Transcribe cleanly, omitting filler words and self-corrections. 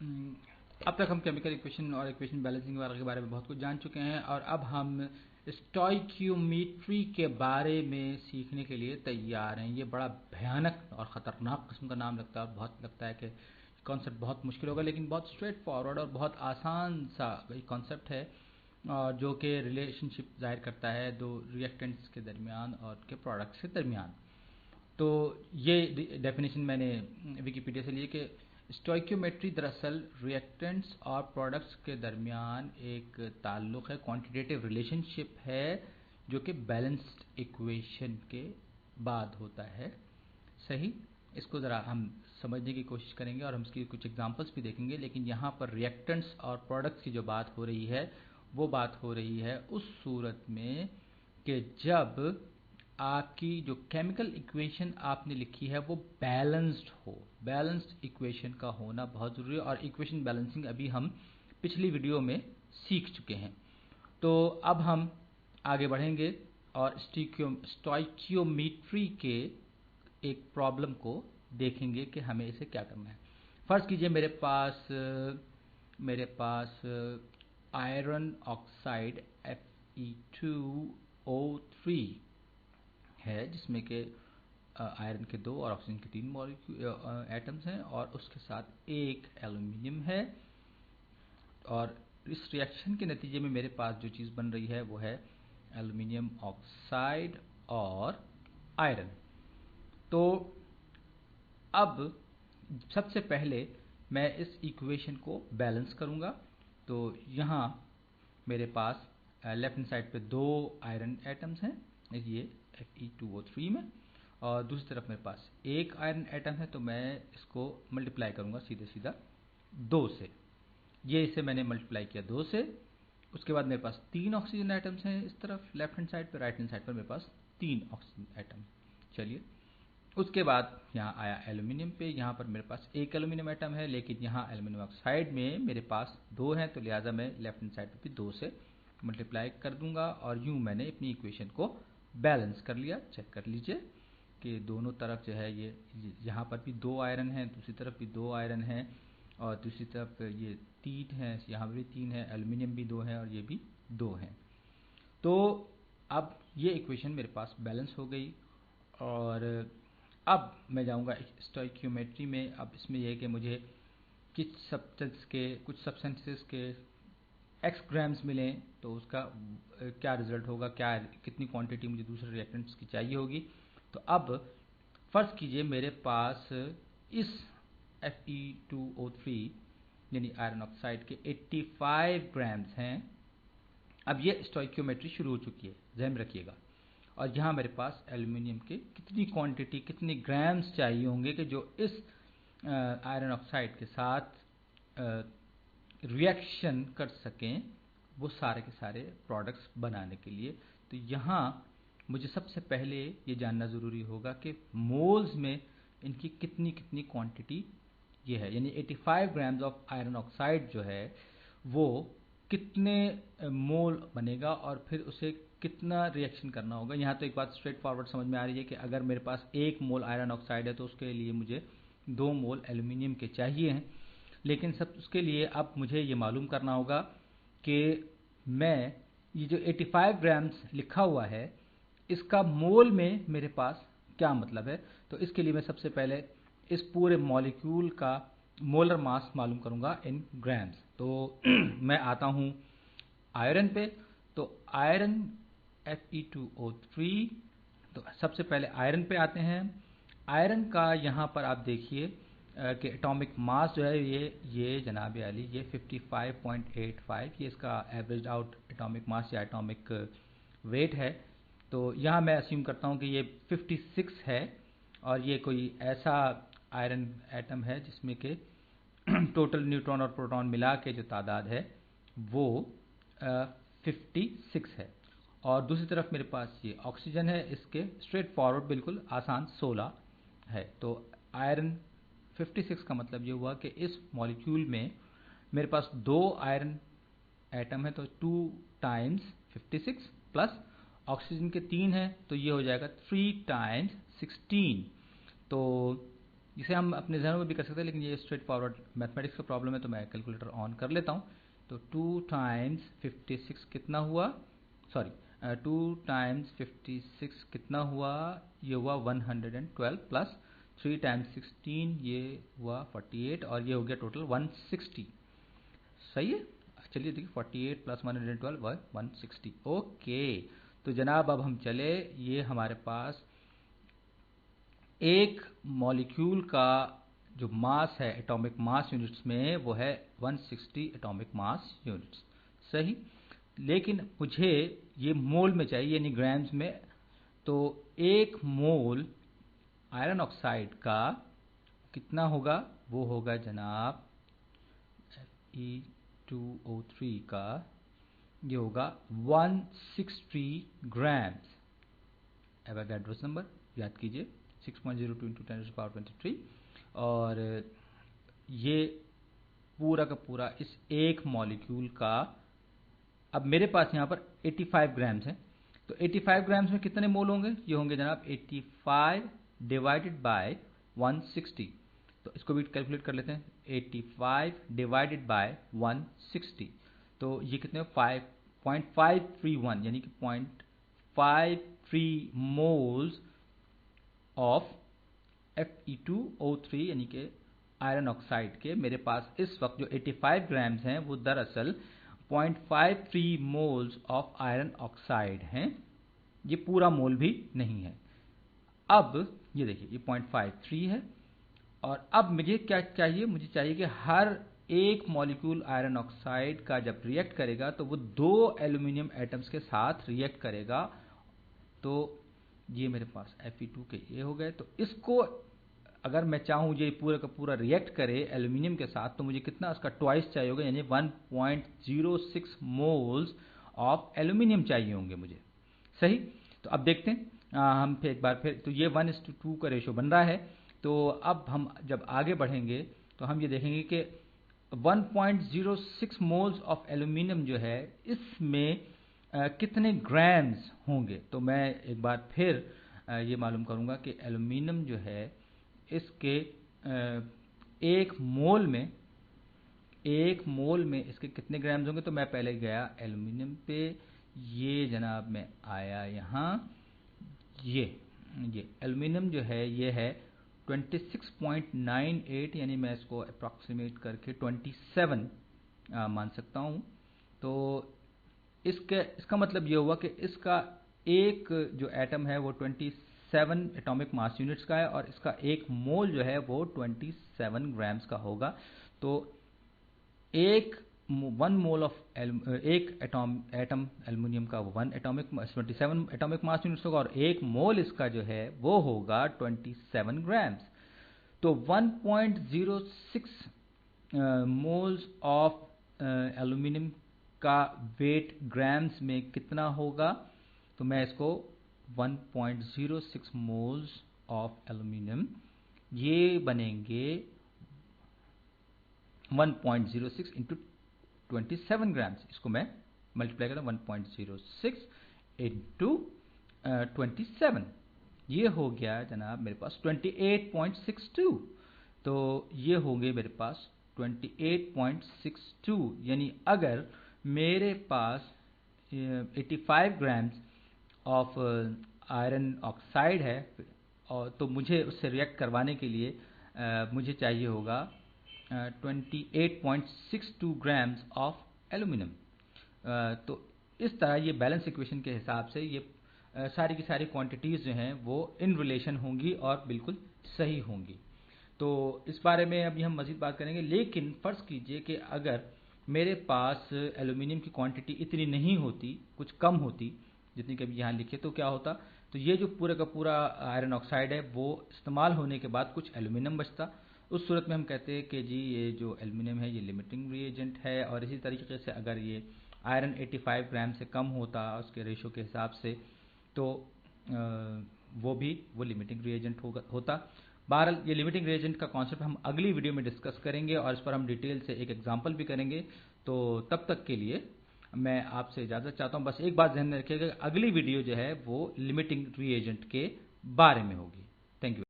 हम्म, अब तक हम केमिकल इक्वेशन और इक्वेशन बैलेंसिंग वगैरह के बारे में बहुत कुछ जान चुके हैं और अब हम स्टोइकियोमेट्री के बारे में सीखने के लिए तैयार हैं। ये बड़ा भयानक और ख़तरनाक किस्म का नाम लगता है और बहुत लगता है कि कॉन्सेप्ट बहुत मुश्किल होगा, लेकिन बहुत स्ट्रेट फॉरवर्ड और बहुत आसान सा कॉन्सेप्ट है और जो कि रिलेशनशिप जाहिर करता है दो रिएक्टेंट्स के दरमियान और के प्रोडक्ट्स के दरमियान। तो ये डेफिनेशन मैंने विकिपीडिया से ली कि स्टोइकियोमेट्री दरअसल रिएक्टेंट्स और प्रोडक्ट्स के दरमियान एक ताल्लुक़ है, क्वांटिटेटिव रिलेशनशिप है जो कि बैलेंस्ड इक्वेशन के बाद होता है। सही, इसको ज़रा हम समझने की कोशिश करेंगे और हम इसकी कुछ एग्जांपल्स भी देखेंगे, लेकिन यहाँ पर रिएक्टेंट्स और प्रोडक्ट्स की जो बात हो रही है वो बात हो रही है उस सूरत में कि जब आपकी जो केमिकल इक्वेशन आपने लिखी है वो बैलेंस्ड हो। बैलेंस्ड इक्वेशन का होना बहुत ज़रूरी है और इक्वेशन बैलेंसिंग अभी हम पिछली वीडियो में सीख चुके हैं। तो अब हम आगे बढ़ेंगे और स्टोइकियोमेट्री के एक प्रॉब्लम को देखेंगे कि हमें इसे क्या करना है। फ़र्ज़ कीजिए मेरे पास आयरन ऑक्साइड Fe2O3 है, जिसमें के आयरन के 2 और ऑक्सीजन के 3 मॉलिक्यूल एटम्स हैं और उसके साथ एक एल्यूमिनियम है। और इस रिएक्शन के नतीजे में मेरे पास जो चीज़ बन रही है वो है एल्यूमिनियम ऑक्साइड और आयरन। तो अब सबसे पहले मैं इस इक्वेशन को बैलेंस करूंगा। तो यहाँ मेरे पास लेफ्ट हैंड साइड पे 2 आयरन एटम्स हैं, ये Fe2O3 में, और दूसरी तरफ मेरे पास एक आयरन एटम है। तो मैं इसको मल्टीप्लाई करूंगा सीधे सीधा 2 से। ये इसे मैंने मल्टीप्लाई किया 2 से। उसके बाद मेरे पास 3 ऑक्सीजन एटम्स हैं इस तरफ लेफ्ट हैंड साइड पर, राइट हैंड साइड पर मेरे पास 3 ऑक्सीजन एटम। चलिए, उसके बाद यहाँ आया एल्यूमिनियम पे। यहाँ पर मेरे पास एक एल्यूमिनियम एटम है, लेकिन यहाँ एल्यूमिनियम ऑक्साइड में मेरे पास 2 हैं, तो लिहाजा मैं लेफ्ट हैंड साइड पर भी 2 से मल्टीप्लाई कर दूंगा और यूँ मैंने अपनी इक्वेशन को बैलेंस कर लिया। चेक कर लीजिए कि दोनों तरफ जो है ये यहाँ पर भी 2 आयरन हैं, दूसरी तरफ भी 2 आयरन हैं और दूसरी तरफ ये 3 हैं, यहाँ पर भी 3 है, एल्यूमिनियम भी 2 है और ये भी 2 हैं। तो अब ये इक्वेशन मेरे पास बैलेंस हो गई और अब मैं जाऊंगा स्टोइकियोमेट्री में। अब इसमें यह है कि मुझे कुछ सब्सटेंसेस के एक्स ग्राम्स मिलें तो उसका क्या रिजल्ट होगा, क्या कितनी क्वांटिटी मुझे दूसरे रिएक्टेंट्स की चाहिए होगी। तो अब फ़र्ज़ कीजिए मेरे पास इस Fe2O3 यानी आयरन ऑक्साइड के 85 ग्राम्स हैं। अब ये स्टोइकियोमेट्री शुरू हो चुकी है, ध्यान में रखिएगा। और यहाँ मेरे पास एल्यूमिनियम के कितनी क्वांटिटी, कितने ग्राम्स चाहिए होंगे कि जो इस आयरन ऑक्साइड के साथ रिएक्शन कर सकें वो सारे के सारे प्रोडक्ट्स बनाने के लिए। तो यहाँ मुझे सबसे पहले ये जानना ज़रूरी होगा कि मोल्स में इनकी कितनी कितनी क्वांटिटी ये है, यानी 85 ग्राम्स ऑफ आयरन ऑक्साइड जो है वो कितने मोल बनेगा और फिर उसे कितना रिएक्शन करना होगा। यहाँ तो एक बात स्ट्रेट फॉरवर्ड समझ में आ रही है कि अगर मेरे पास 1 मोल आयरन ऑक्साइड है तो उसके लिए मुझे 2 मोल एल्यूमिनियम के चाहिए हैं। लेकिन सब उसके लिए अब मुझे ये मालूम करना होगा कि मैं ये जो 85 ग्राम्स लिखा हुआ है इसका मोल में मेरे पास क्या मतलब है। तो इसके लिए मैं सबसे पहले इस पूरे मॉलिक्यूल का मोलर मास मालूम करूंगा इन ग्राम्स। तो मैं आता हूं आयरन पे। तो आयरन Fe2O3, तो सबसे पहले आयरन पे आते हैं। आयरन का यहाँ पर आप देखिए कि एटॉमिक मास जो है ये जनाब अली ये 55.85, ये इसका एवरेज आउट एटॉमिक मास या एटॉमिक वेट है। तो यहाँ मैं अस्यूम करता हूँ कि ये 56 है और ये कोई ऐसा आयरन एटम है जिसमें कि टोटल न्यूट्रॉन और प्रोटॉन मिला के जो तादाद है वो 56 है। और दूसरी तरफ मेरे पास ये ऑक्सीजन है, इसके स्ट्रेट फॉरवर्ड बिल्कुल आसान 16 है। तो आयरन 56 का मतलब ये हुआ कि इस मॉलिक्यूल में मेरे पास 2 आयरन एटम है, तो 2 टाइम्स 56 प्लस ऑक्सीजन के 3 है तो ये हो जाएगा 3 टाइम्स 16। तो जिसे हम अपने जहनों में भी कर सकते हैं, लेकिन ये स्ट्रेट फॉरवर्ड मैथमेटिक्स का प्रॉब्लम है तो मैं कैलकुलेटर ऑन कर लेता हूँ। तो 2 टाइम्स 56 कितना हुआ, सॉरी 2 टाइम्स 56 कितना हुआ, ये हुआ 112 प्लस 3 टाइम्स 16 ये हुआ 48 और ये हो गया टोटल 160। सही है, चलिए देखिए 48 प्लस 112 160। ओके, तो जनाब अब हम चले, ये हमारे पास एक मॉलिक्यूल का जो मास है एटॉमिक मास यूनिट्स में वो है 160 एटॉमिक मास यूनिट्स। सही, लेकिन मुझे ये मोल में चाहिए यानी ग्राम्स में। तो एक मोल आयरन ऑक्साइड का कितना होगा, वो होगा जनाब Fe2O3 का ये होगा 160 ग्राम्स। एवोगाड्रोस नंबर याद कीजिए 6.02 × 10⁻23। और ये पूरा का पूरा इस एक मॉलिक्यूल का, अब मेरे पास यहाँ पर 85 ग्राम्स है, तो 85 ग्राम्स में कितने मोल होंगे, ये होंगे जनाब 85 डिवाइडेड बाय 160। तो इसको भी कैलकुलेट कर लेते हैं, 85 डिवाइडेड बाय 160, तो ये कितने 5.531 यानी कि 0.53 मोल्स ऑफ Fe2O3 यानी कि आयरन ऑक्साइड के मेरे पास इस वक्त जो 85 ग्राम्स हैं वो दरअसल 0.53 मोल्स ऑफ आयरन ऑक्साइड हैं। ये पूरा मोल भी नहीं है। अब ये देखिए ये 0.53 है, और अब मुझे क्या चाहिए, मुझे चाहिए कि हर एक मॉलिक्यूल आयरन ऑक्साइड का जब रिएक्ट करेगा तो वो 2 एल्यूमिनियम एटम्स के साथ रिएक्ट करेगा। तो ये मेरे पास Fe2 के ये हो गए। तो इसको अगर मैं चाहूँ ये पूरा का पूरा रिएक्ट करे एल्यूमिनियम के साथ, तो मुझे कितना उसका ट्वाइस चाहिए होगा, यानी 1.06 मोल्स ऑफ एल्यूमिनियम चाहिए होंगे मुझे। सही, तो अब देखते हैं हम फिर एक बार फिर, तो ये 1:2 का रेशो बन रहा है। तो अब हम जब आगे बढ़ेंगे तो हम ये देखेंगे कि 1.06 मोल्स ऑफ एल्यूमिनियम जो है इसमें कितने ग्राम्स होंगे। तो मैं एक बार फिर ये मालूम करूंगा कि एल्यूमिनियम जो है इसके एक मोल में इसके कितने ग्राम्स होंगे। तो मैं पहले गया एल्यूमिनियम पे, ये जनाब मैं आया यहाँ, ये एल्यूमिनियम जो है ये है 26.98 यानी मैं इसको अप्रॉक्सीमेट करके 27 मान सकता हूँ। तो इसका मतलब ये हुआ कि इसका एक जो एटम है वो 27 एटॉमिक मास यूनिट्स का है, और इसका एक मोल जो है वो 27 ग्राम्स का होगा। तो एक 1 मोल ऑफ एक एटम एल्यूमिनियम का 27 एटॉमिक मास यूनिट्स होगा, और एक मोल इसका जो है वो होगा 27 ग्राम्स। तो 1.06 मोल्स ऑफ एल्यूमिनियम का वेट ग्राम्स में कितना होगा। तो मैं इसको 1.06 मोल्स ऑफ एल्यूमिनियम ये बनेंगे 1.06 इंटू 27 ग्राम्स। इसको मैं मल्टीप्लाई करता हूँ 1.06 इंटू 27, ये हो गया जनाब मेरे पास 28.62। तो ये होंगे मेरे पास 28.62, यानी अगर मेरे पास 85 ग्राम्स ऑफ आयरन ऑक्साइड है, और तो मुझे उससे रिएक्ट करवाने के लिए मुझे चाहिए होगा 28.62 ग्राम्स ऑफ एल्यूमिनियम। तो इस तरह ये बैलेंस इक्वेशन के हिसाब से ये सारी की सारी क्वांटिटीज़ जो हैं वो इन रिलेशन होंगी और बिल्कुल सही होंगी। तो इस बारे में अभी हम मज़ीद बात करेंगे, लेकिन फ़र्ज़ कीजिए कि अगर मेरे पास एल्यूमिनियम की क्वांटिटी इतनी नहीं होती, कुछ कम होती जितनी कि अभी यहाँ लिखी, तो क्या होता, तो ये जो पूरा का पूरा आयरन ऑक्साइड है वो इस्तेमाल होने के बाद कुछ एल्यूमिनियम बचता। उस सूरत में हम कहते हैं कि जी ये जो एल्यूमिनियम है ये लिमिटिंग रिएजेंट है। और इसी तरीके से अगर ये आयरन 85 ग्राम से कम होता उसके रेशो के हिसाब से, तो वो लिमिटिंग रिएजेंट होता। बहरहाल ये लिमिटिंग रिएजेंट का कॉन्सेप्ट हम अगली वीडियो में डिस्कस करेंगे और इस पर हम डिटेल से एक एग्जांपल भी करेंगे। तो तब तक के लिए मैं आपसे इजाज़त चाहता हूँ। बस एक बात ध्यान में रखिएगा, अगली वीडियो जो है वो लिमिटिंग रिएजेंट के बारे में होगी। Thank you.